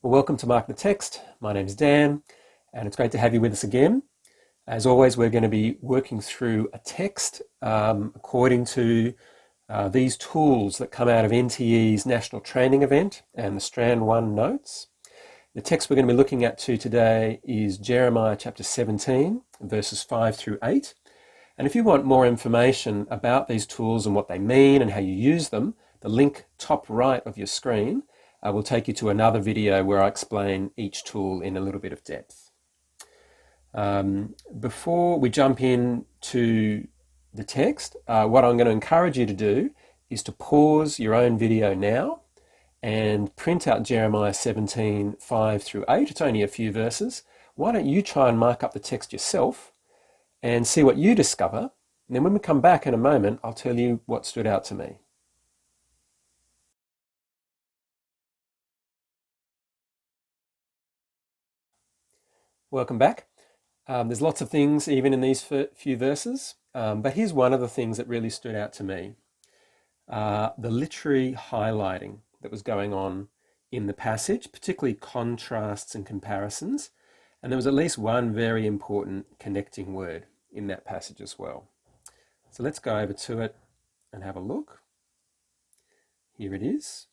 Well, welcome to Mark the Text. My name's Dan, and it's great to have you with us again. As always, we're going to be working through a text according to these tools that come out of NTE's National Training Event and the Strand 1 notes. The text we're going to be looking at today is Jeremiah chapter 17, verses 5 through 8. And if you want more information about these tools and what they mean and how you use them, the link top right of your screen will take you to another video where I explain each tool in a little bit of depth. Before we jump into the text, what I'm going to encourage you to do is to pause your own video now and print out Jeremiah 17, 5 through 8. It's only a few verses. Why don't you try and mark up the text yourself and see what you discover. And then when we come back in a moment, I'll tell you what stood out to me. Welcome back. There's lots of things even in these few verses, but here's one of the things that really stood out to me. The literary highlighting that was going on in the passage, particularly contrasts and comparisons. And there was at least one very important connecting word in that passage as well. So let's go over to it and have a look. Here it is,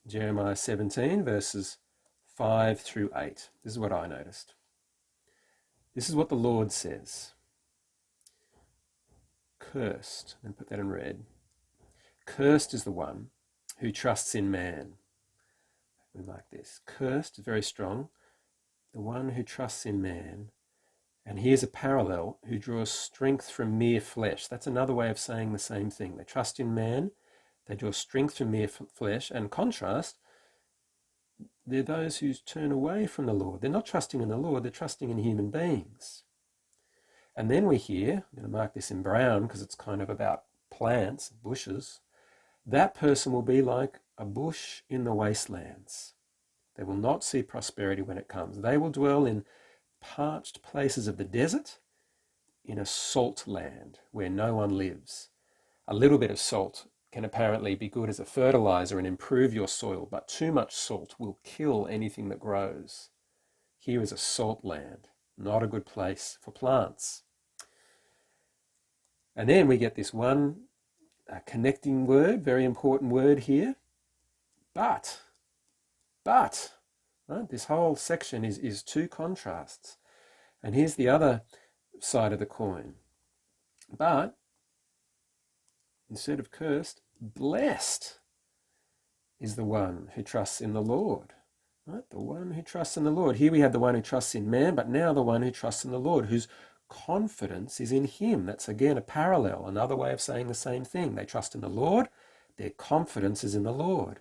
Jeremiah 17, verses 5 through 8. This is what I noticed. This is what the Lord says. Cursed, and put that in red. Cursed is the one who trusts in man. We mark this. Cursed is very strong. The one who trusts in man. And here's a parallel, who draws strength from mere flesh. That's another way of saying the same thing. They trust in man. They draw strength from mere flesh. And contrast, they're those who turn away from the Lord. They're not trusting in the Lord, they're trusting in human beings. And then we hear, I'm going to mark this in brown because it's kind of about plants, bushes, that person will be like a bush in the wastelands. They will not see prosperity when it comes. They will dwell in parched places of the desert, in a salt land where no one lives. A little bit of salt can apparently be good as a fertilizer and improve your soil, but too much salt will kill anything that grows. Here is a salt land, not a good place for plants. And then we get this one connecting word, very important word here, but. Right? This whole section is two contrasts. And here's the other side of the coin. But instead of cursed, blessed is the one who trusts in the Lord. Right? The one who trusts in the Lord. Here we have the one who trusts in man, but now the one who trusts in the Lord, whose confidence is in him. That's again a parallel, another way of saying the same thing. They trust in the Lord, their confidence is in the Lord.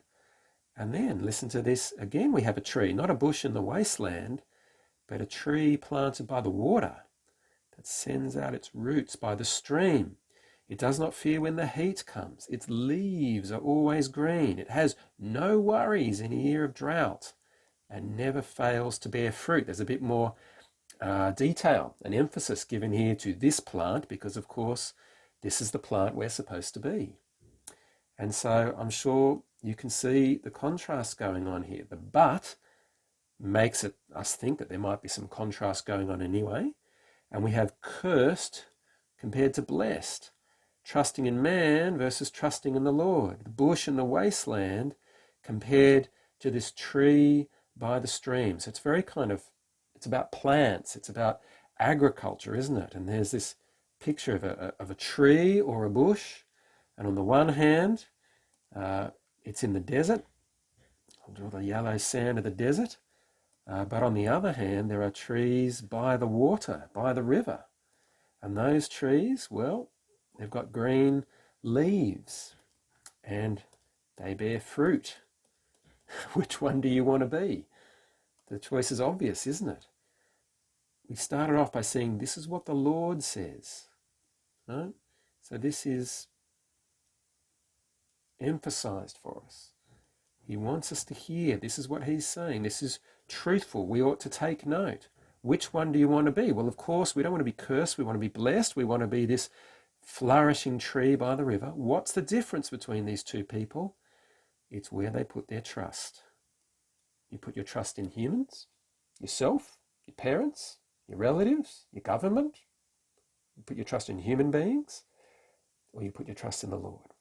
And then listen to this. Again, we have a tree, not a bush in the wasteland, but a tree planted by the water that sends out its roots by the stream. It does not fear when the heat comes. Its leaves are always green. It has no worries in a year of drought and never fails to bear fruit. There's a bit more detail and emphasis given here to this plant because, of course, this is the plant we're supposed to be. And so I'm sure you can see the contrast going on here. The but makes us think that there might be some contrast going on anyway. And we have cursed compared to blessed. Trusting in man versus trusting in the Lord. The bush and the wasteland compared to this tree by the stream. So it's very it's about plants. It's about agriculture, isn't it? And there's this picture of a tree or a bush. And on the one hand, it's in the desert. I'll draw the yellow sand of the desert. But on the other hand, there are trees by the water, by the river. And those trees, well, they've got green leaves and they bear fruit. Which one do you want to be? The choice is obvious, isn't it? We started off by saying, this is what the Lord says. Right? So this is emphasized for us. He wants us to hear. This is what he's saying. This is truthful. We ought to take note. Which one do you want to be? Well, of course, we don't want to be cursed. We want to be blessed. We want to be this flourishing tree by the river. What's the difference between these two people? It's where they put their trust. You put your trust in humans, yourself, your parents, your relatives, your government. You put your trust in human beings, or you put your trust in the Lord.